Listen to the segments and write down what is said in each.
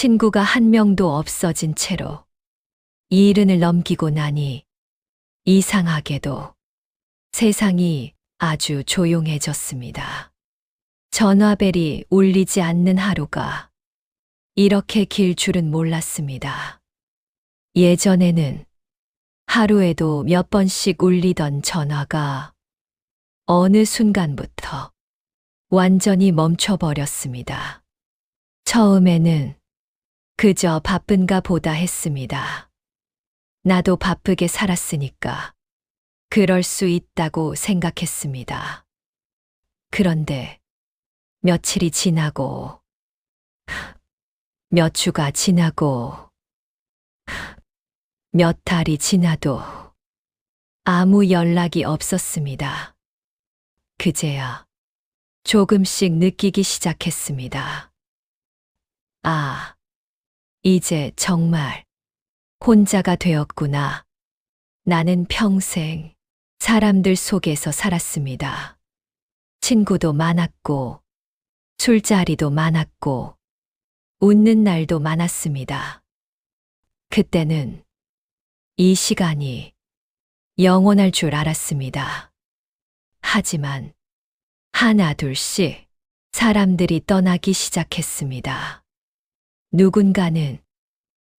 친구가 한 명도 없어진 채로 이른을 넘기고 나니 이상하게도 세상이 아주 조용해졌습니다. 전화벨이 울리지 않는 하루가 이렇게 길 줄은 몰랐습니다. 예전에는 하루에도 몇 번씩 울리던 전화가 어느 순간부터 완전히 멈춰버렸습니다. 처음에는 그저 바쁜가 보다 했습니다. 나도 바쁘게 살았으니까 그럴 수 있다고 생각했습니다. 그런데 며칠이 지나고 몇 주가 지나고 몇 달이 지나도 아무 연락이 없었습니다. 그제야 조금씩 느끼기 시작했습니다. 아, 이제 정말 혼자가 되었구나. 나는 평생 사람들 속에서 살았습니다. 친구도 많았고, 술자리도 많았고, 웃는 날도 많았습니다. 그때는 이 시간이 영원할 줄 알았습니다. 하지만 하나 둘씩 사람들이 떠나기 시작했습니다. 누군가는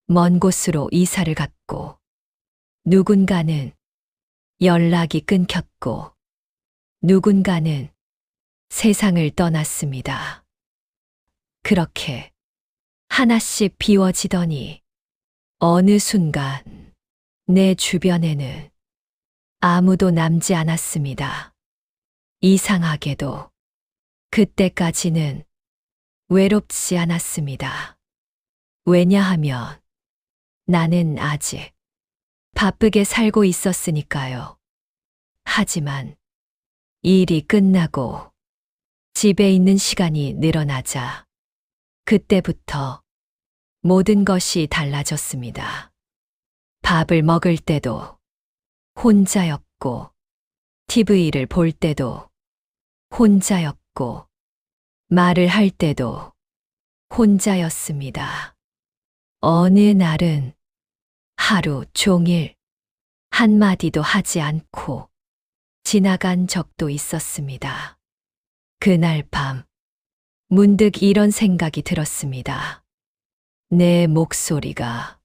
먼 곳으로 이사를 갔고, 누군가는 연락이 끊겼고, 누군가는 세상을 떠났습니다. 그렇게 하나씩 비워지더니 어느 순간 내 주변에는 아무도 남지 않았습니다. 이상하게도 그때까지는 외롭지 않았습니다. 왜냐하면 나는 아직 바쁘게 살고 있었으니까요. 하지만 일이 끝나고 집에 있는 시간이 늘어나자 그때부터 모든 것이 달라졌습니다. 밥을 먹을 때도 혼자였고, TV를 볼 때도 혼자였고, 말을 할 때도 혼자였습니다. 어느 날은 하루 종일 한마디도 하지 않고 지나간 적도 있었습니다. 그날 밤, 문득 이런 생각이 들었습니다. 내 목소리가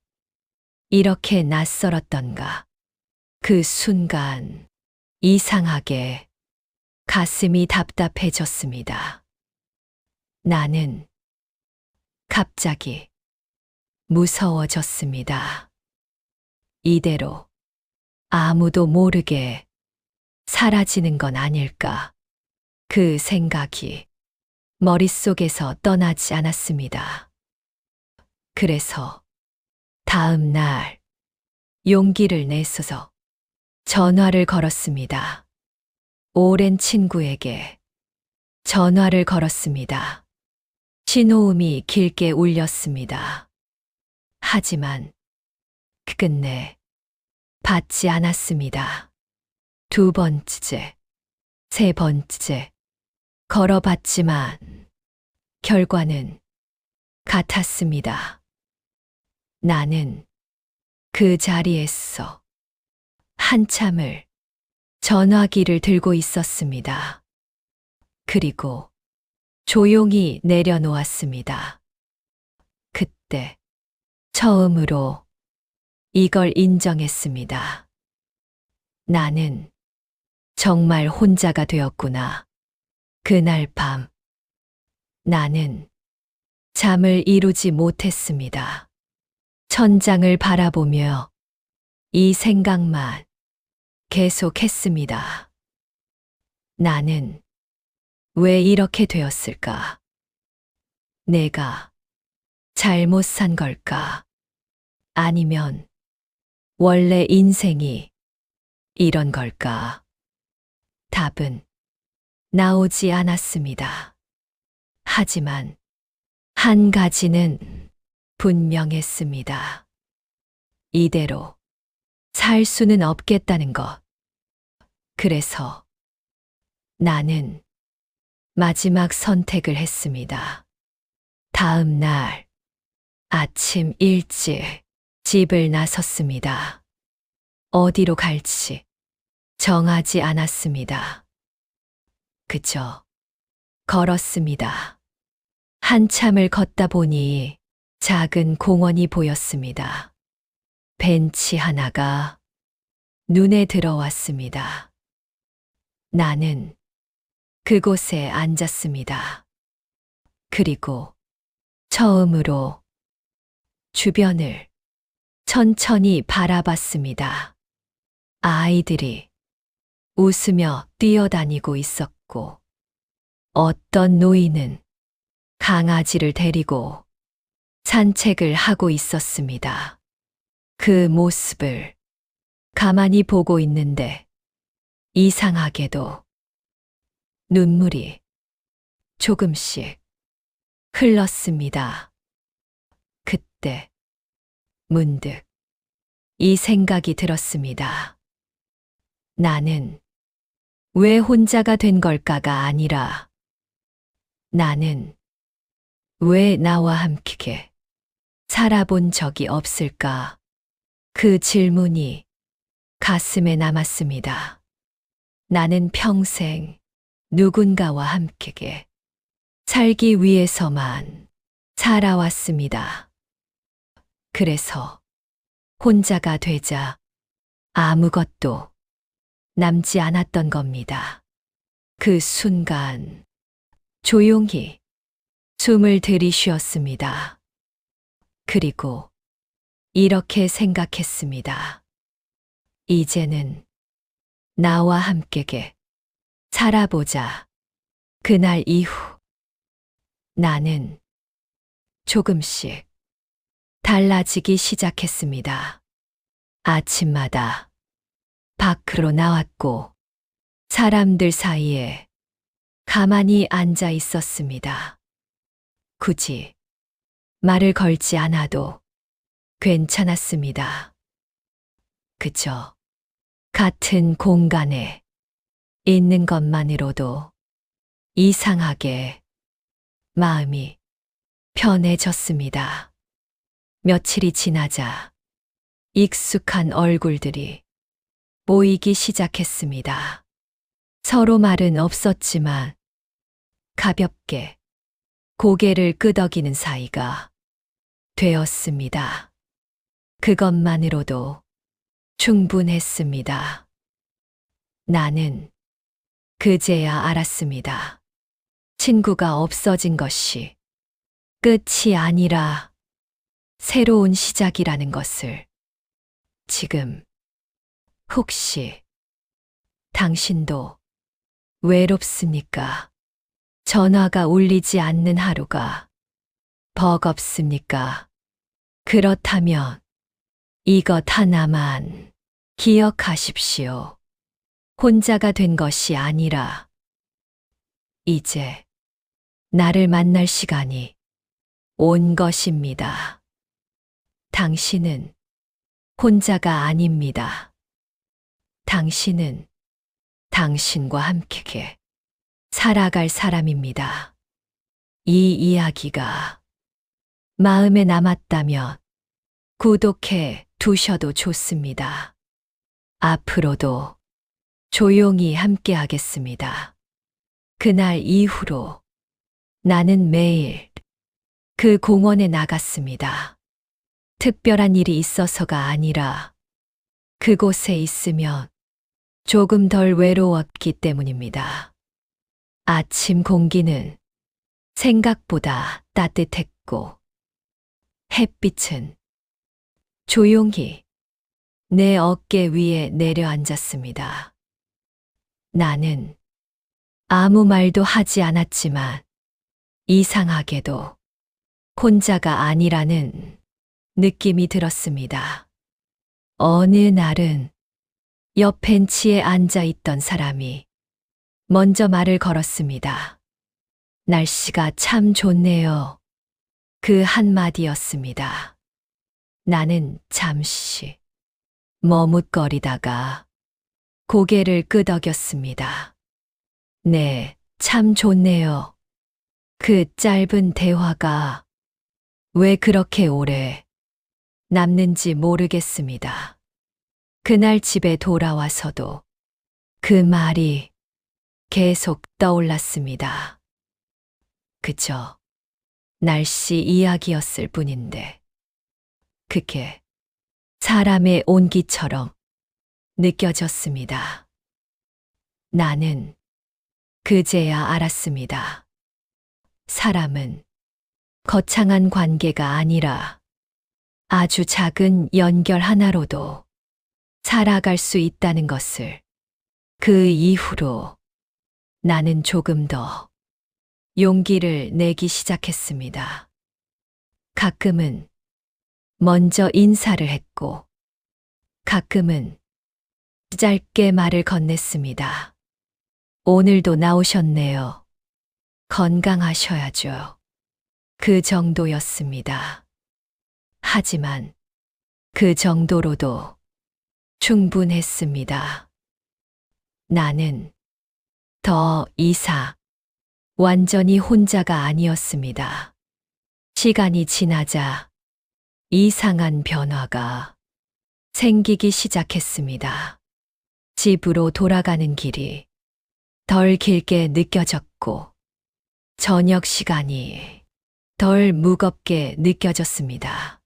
이렇게 낯설었던가. 그 순간 이상하게 가슴이 답답해졌습니다. 나는 갑자기 무서워졌습니다. 이대로 아무도 모르게 사라지는 건 아닐까. 그 생각이 머릿속에서 떠나지 않았습니다. 그래서 다음 날 용기를 내서서 전화를 걸었습니다. 오랜 친구에게 전화를 걸었습니다. 신호음이 길게 울렸습니다. 하지만 끝내 받지 않았습니다. 두 번째, 세 번째 걸어봤지만 결과는 같았습니다. 나는 그 자리에서 한참을 전화기를 들고 있었습니다. 그리고 조용히 내려놓았습니다. 그때 처음으로 이걸 인정했습니다. 나는 정말 혼자가 되었구나. 그날 밤 나는 잠을 이루지 못했습니다. 천장을 바라보며 이 생각만 계속했습니다. 나는 왜 이렇게 되었을까? 내가 잘못 산 걸까? 아니면 원래 인생이 이런 걸까? 답은 나오지 않았습니다. 하지만 한 가지는 분명했습니다. 이대로 살 수는 없겠다는 것. 그래서 나는 마지막 선택을 했습니다. 다음 날 아침 일찍 집을 나섰습니다. 어디로 갈지 정하지 않았습니다. 그저 걸었습니다. 한참을 걷다 보니 작은 공원이 보였습니다. 벤치 하나가 눈에 들어왔습니다. 나는 그곳에 앉았습니다. 그리고 처음으로 주변을 천천히 바라봤습니다. 아이들이 웃으며 뛰어다니고 있었고, 어떤 노인은 강아지를 데리고 산책을 하고 있었습니다. 그 모습을 가만히 보고 있는데 이상하게도 눈물이 조금씩 흘렀습니다. 그때 문득 이 생각이 들었습니다. 나는 왜 혼자가 된 걸까가 아니라 나는 왜 나와 함께 살아본 적이 없을까? 그 질문이 가슴에 남았습니다. 나는 평생 누군가와 함께 살기 위해서만 살아왔습니다. 그래서 혼자가 되자 아무것도 남지 않았던 겁니다. 그 순간 조용히 숨을 들이쉬었습니다. 그리고 이렇게 생각했습니다. 이제는 나와 함께 살아보자. 그날 이후 나는 조금씩 달라지기 시작했습니다. 아침마다 밖으로 나왔고 사람들 사이에 가만히 앉아 있었습니다. 굳이 말을 걸지 않아도 괜찮았습니다. 그저 같은 공간에 있는 것만으로도 이상하게 마음이 편해졌습니다. 며칠이 지나자 익숙한 얼굴들이 보이기 시작했습니다. 서로 말은 없었지만 가볍게 고개를 끄덕이는 사이가 되었습니다. 그것만으로도 충분했습니다. 나는 그제야 알았습니다. 친구가 없어진 것이 끝이 아니라 새로운 시작이라는 것을. 지금 혹시 당신도 외롭습니까? 전화가 울리지 않는 하루가 버겁습니까? 그렇다면 이것 하나만 기억하십시오. 혼자가 된 것이 아니라 이제 나를 만날 시간이 온 것입니다. 당신은 혼자가 아닙니다. 당신은 당신과 함께 살아갈 사람입니다. 이 이야기가 마음에 남았다면 구독해 두셔도 좋습니다. 앞으로도 조용히 함께 하겠습니다. 그날 이후로 나는 매일 그 공원에 나갔습니다. 특별한 일이 있어서가 아니라 그곳에 있으면 조금 덜 외로웠기 때문입니다. 아침 공기는 생각보다 따뜻했고 햇빛은 조용히 내 어깨 위에 내려앉았습니다. 나는 아무 말도 하지 않았지만 이상하게도 혼자가 아니라는 느낌이 들었습니다. 어느 날은 옆 벤치에 앉아 있던 사람이 먼저 말을 걸었습니다. 날씨가 참 좋네요. 그 한마디였습니다. 나는 잠시 머뭇거리다가 고개를 끄덕였습니다. 네, 참 좋네요. 그 짧은 대화가 왜 그렇게 오래 남는지 모르겠습니다. 그날 집에 돌아와서도 그 말이 계속 떠올랐습니다. 그저 날씨 이야기였을 뿐인데 그게 사람의 온기처럼 느껴졌습니다. 나는 그제야 알았습니다. 사람은 거창한 관계가 아니라 아주 작은 연결 하나로도 살아갈 수 있다는 것을 그 이후로 나는 조금 더 용기를 내기 시작했습니다. 가끔은 먼저 인사를 했고, 가끔은 짧게 말을 건넸습니다. 오늘도 나오셨네요. 건강하셔야죠. 그 정도였습니다. 하지만 그 정도로도 충분했습니다. 나는 더 이상 완전히 혼자가 아니었습니다. 시간이 지나자 이상한 변화가 생기기 시작했습니다. 집으로 돌아가는 길이 덜 길게 느껴졌고, 저녁 시간이 덜 무겁게 느껴졌습니다.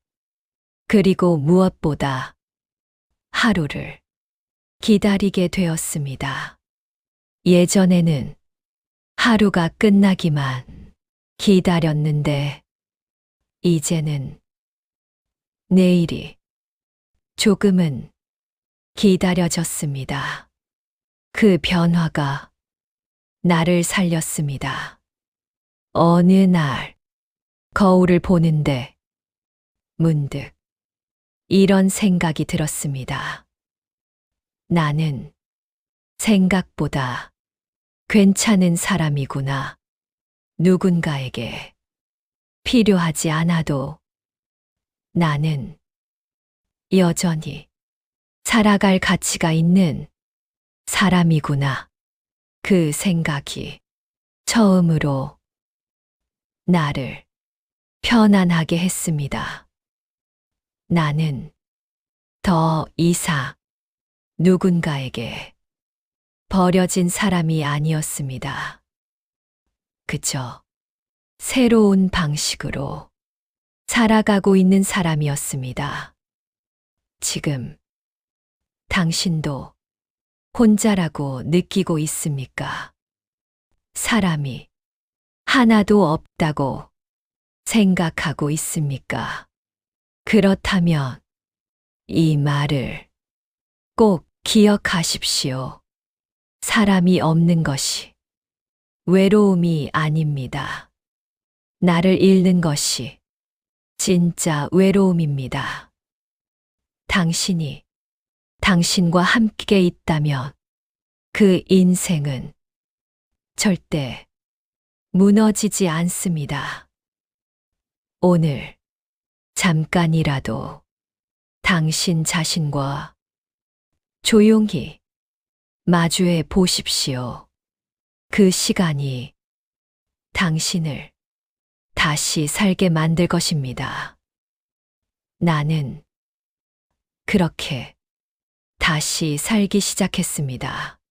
그리고 무엇보다 하루를 기다리게 되었습니다. 예전에는 하루가 끝나기만 기다렸는데, 이제는 내일이 조금은 기다려졌습니다. 그 변화가 나를 살렸습니다. 어느 날 거울을 보는데 문득 이런 생각이 들었습니다. 나는 생각보다 괜찮은 사람이구나. 누군가에게 필요하지 않아도 나는 여전히 살아갈 가치가 있는 사람이구나. 그 생각이 처음으로 나를 편안하게 했습니다. 나는 더 이상 누군가에게 버려진 사람이 아니었습니다. 그저 새로운 방식으로 살아가고 있는 사람이었습니다. 지금 당신도 혼자라고 느끼고 있습니까? 사람이 하나도 없다고 생각하고 있습니까? 그렇다면 이 말을 꼭 기억하십시오. 사람이 없는 것이 외로움이 아닙니다. 나를 잃는 것이 진짜 외로움입니다. 당신이 당신과 함께 있다면 그 인생은 절대 무너지지 않습니다. 오늘 잠깐이라도 당신 자신과 조용히 마주해 보십시오. 그 시간이 당신을 다시 살게 만들 것입니다. 나는 그렇게 다시 살기 시작했습니다.